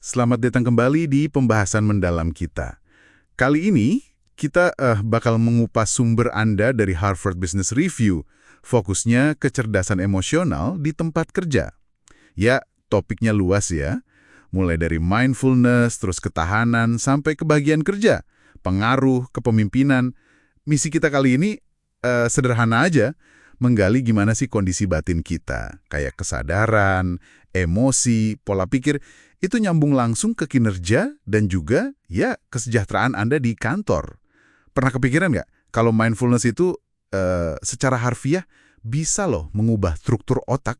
Selamat datang kembali di pembahasan mendalam kita. Kali ini kita bakal mengupas sumber Anda dari Harvard Business Review. Fokusnya kecerdasan emosional di tempat kerja. Ya, topiknya luas ya. Mulai dari mindfulness, terus ketahanan, sampai kebahagiaan kerja, pengaruh, kepemimpinan. Misi kita kali ini sederhana aja, menggali gimana sih kondisi batin kita, kayak kesadaran, emosi, pola pikir, itu nyambung langsung ke kinerja dan juga, ya, kesejahteraan Anda di kantor. Pernah kepikiran nggak, kalau mindfulness itu secara harfiah bisa loh mengubah struktur otak,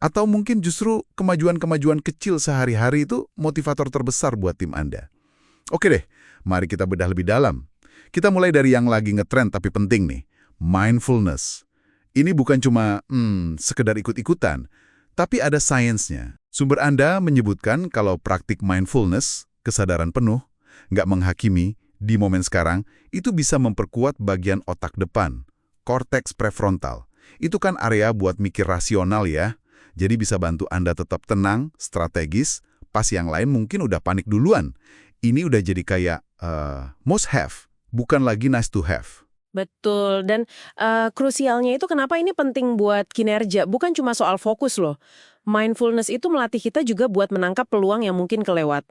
atau mungkin justru kemajuan-kemajuan kecil sehari-hari itu motivator terbesar buat tim Anda. Oke deh, mari kita bedah lebih dalam. Kita mulai dari yang lagi ngetrend tapi penting nih, mindfulness. Ini bukan cuma sekedar ikut-ikutan, tapi ada sainsnya. Sumber Anda menyebutkan kalau praktik mindfulness, kesadaran penuh, nggak menghakimi, di momen sekarang, itu bisa memperkuat bagian otak depan, korteks prefrontal. Itu kan area buat mikir rasional ya, jadi bisa bantu Anda tetap tenang, strategis, pas yang lain mungkin udah panik duluan. Ini udah jadi kayak must have, bukan lagi nice to have. Betul, dan krusialnya itu kenapa ini penting buat kinerja, bukan cuma soal fokus loh. Mindfulness itu melatih kita juga buat menangkap peluang yang mungkin kelewat.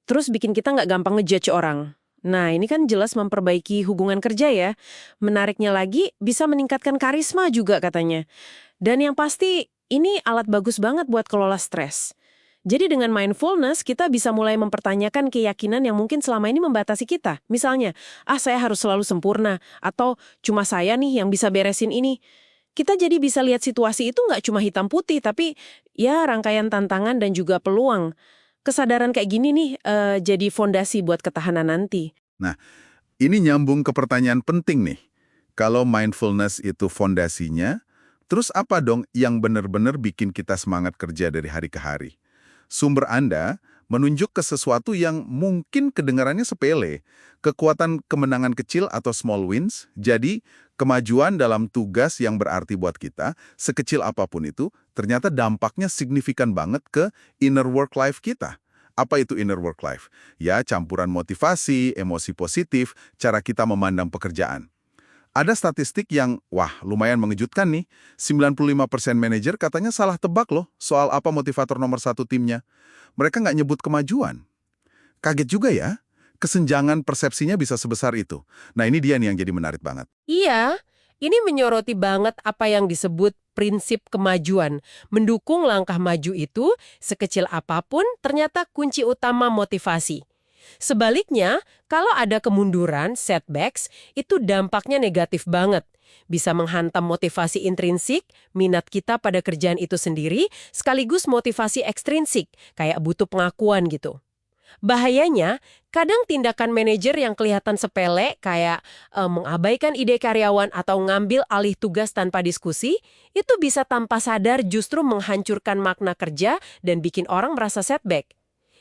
Terus bikin kita nggak gampang ngejudge orang. Nah, ini kan jelas memperbaiki hubungan kerja ya. Menariknya lagi, bisa meningkatkan karisma juga katanya. Dan yang pasti, ini alat bagus banget buat kelola stres. Jadi dengan mindfulness, kita bisa mulai mempertanyakan keyakinan yang mungkin selama ini membatasi kita. Misalnya, saya harus selalu sempurna, atau cuma saya nih yang bisa beresin ini. Kita jadi bisa lihat situasi itu nggak cuma hitam putih, tapi ya rangkaian tantangan dan juga peluang. Kesadaran kayak gini nih jadi fondasi buat ketahanan nanti. Nah, ini nyambung ke pertanyaan penting nih. Kalau mindfulness itu fondasinya, terus apa dong yang benar-benar bikin kita semangat kerja dari hari ke hari? Sumber Anda menunjuk ke sesuatu yang mungkin kedengarannya sepele, kekuatan kemenangan kecil atau small wins, jadi kemajuan dalam tugas yang berarti buat kita, sekecil apapun itu, ternyata dampaknya signifikan banget ke inner work life kita. Apa itu inner work life? Ya, campuran motivasi, emosi positif, cara kita memandang pekerjaan. Ada statistik yang, wah, lumayan mengejutkan nih. 95% manajer katanya salah tebak loh soal apa motivator nomor satu timnya. Mereka nggak nyebut kemajuan. Kaget juga ya, kesenjangan persepsinya bisa sebesar itu. Nah, ini dia nih yang jadi menarik banget. Iya, ini menyoroti banget apa yang disebut prinsip kemajuan. Mendukung langkah maju itu, sekecil apapun, ternyata kunci utama motivasi. Sebaliknya, kalau ada kemunduran, setbacks, itu dampaknya negatif banget. Bisa menghantam motivasi intrinsik, minat kita pada kerjaan itu sendiri, sekaligus motivasi ekstrinsik, kayak butuh pengakuan gitu. Bahayanya, kadang tindakan manajer yang kelihatan sepele, kayak mengabaikan ide karyawan atau ngambil alih tugas tanpa diskusi, itu bisa tanpa sadar justru menghancurkan makna kerja dan bikin orang merasa setback.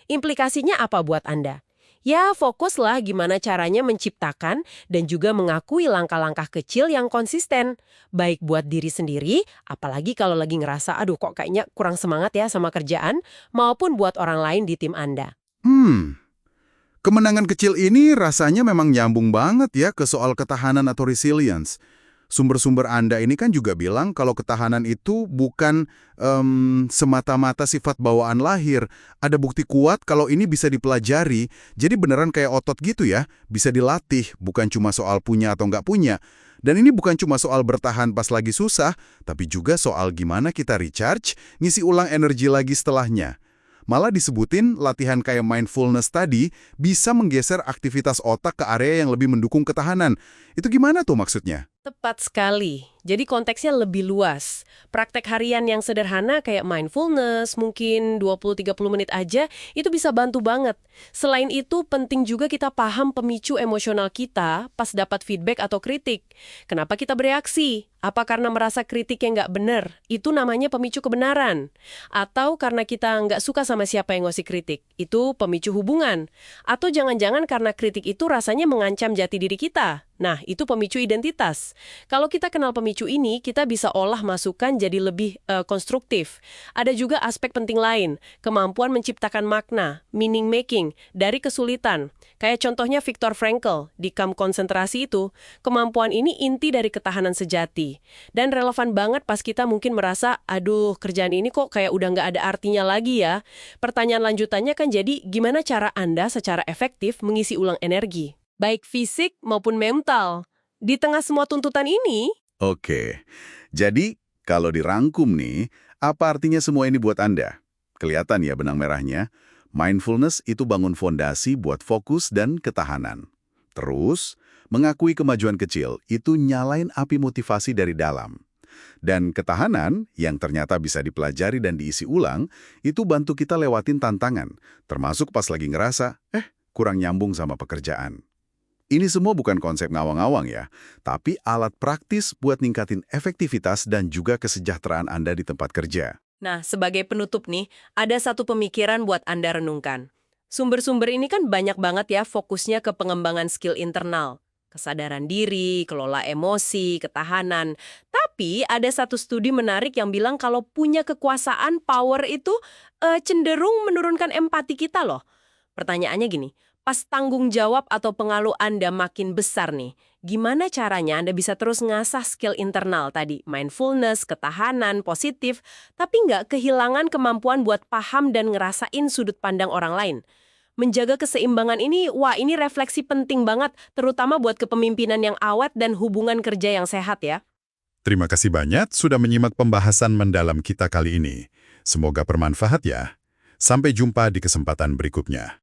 Implikasinya apa buat Anda? Ya, fokuslah gimana caranya menciptakan dan juga mengakui langkah-langkah kecil yang konsisten. Baik buat diri sendiri, apalagi kalau lagi ngerasa, aduh kok kayaknya kurang semangat ya sama kerjaan, maupun buat orang lain di tim Anda. Kemenangan kecil ini rasanya memang nyambung banget ya ke soal ketahanan atau resilience. Sumber-sumber Anda ini kan juga bilang kalau ketahanan itu bukan semata-mata sifat bawaan lahir. Ada bukti kuat kalau ini bisa dipelajari. Jadi beneran kayak otot gitu ya, bisa dilatih, bukan cuma soal punya atau nggak punya. Dan ini bukan cuma soal bertahan pas lagi susah, tapi juga soal gimana kita recharge, ngisi ulang energi lagi setelahnya. Malah disebutin latihan kayak mindfulness tadi bisa menggeser aktivitas otak ke area yang lebih mendukung ketahanan. Itu gimana tuh maksudnya? Tepat sekali. Jadi konteksnya lebih luas. Praktek harian yang sederhana kayak mindfulness, mungkin 20-30 menit aja, itu bisa bantu banget. Selain itu, penting juga kita paham pemicu emosional kita pas dapat feedback atau kritik. Kenapa kita bereaksi? Apa karena merasa kritik yang nggak benar? Itu namanya pemicu kebenaran. Atau karena kita nggak suka sama siapa yang ngasih kritik? Itu pemicu hubungan. Atau jangan-jangan karena kritik itu rasanya mengancam jati diri kita? Nah, itu pemicu identitas. Kalau kita kenal pemicu pemicu ini kita bisa olah masukan jadi lebih konstruktif. Ada juga aspek penting lain, kemampuan menciptakan makna, meaning making, dari kesulitan. Kayak contohnya Viktor Frankl, di kamp konsentrasi itu, kemampuan ini inti dari ketahanan sejati. Dan relevan banget pas kita mungkin merasa, aduh kerjaan ini kok kayak udah nggak ada artinya lagi ya. Pertanyaan lanjutannya kan jadi, gimana cara Anda secara efektif mengisi ulang energi? Baik fisik maupun mental. Di tengah semua tuntutan ini, Oke, jadi kalau dirangkum nih, apa artinya semua ini buat Anda? Kelihatan ya benang merahnya. Mindfulness itu bangun fondasi buat fokus dan ketahanan. Terus, mengakui kemajuan kecil itu nyalain api motivasi dari dalam. Dan ketahanan, yang ternyata bisa dipelajari dan diisi ulang, itu bantu kita lewatin tantangan, termasuk pas lagi ngerasa, kurang nyambung sama pekerjaan. Ini semua bukan konsep ngawang-ngawang ya, tapi alat praktis buat ningkatin efektivitas dan juga kesejahteraan Anda di tempat kerja. nah, sebagai penutup nih, ada satu pemikiran buat Anda renungkan. Sumber-sumber ini kan banyak banget ya fokusnya ke pengembangan skill internal. Kesadaran diri, kelola emosi, ketahanan. Tapi ada satu studi menarik yang bilang kalau punya kekuasaan, power itu cenderung menurunkan empati kita loh. Pertanyaannya gini, pas tanggung jawab atau pengaruh Anda makin besar nih, gimana caranya Anda bisa terus ngasah skill internal tadi, mindfulness, ketahanan, positif, tapi nggak kehilangan kemampuan buat paham dan ngerasain sudut pandang orang lain? Menjaga keseimbangan ini, wah ini refleksi penting banget, terutama buat kepemimpinan yang awet dan hubungan kerja yang sehat ya. Terima kasih banyak sudah menyimak pembahasan mendalam kita kali ini. Semoga bermanfaat ya. Sampai jumpa di kesempatan berikutnya.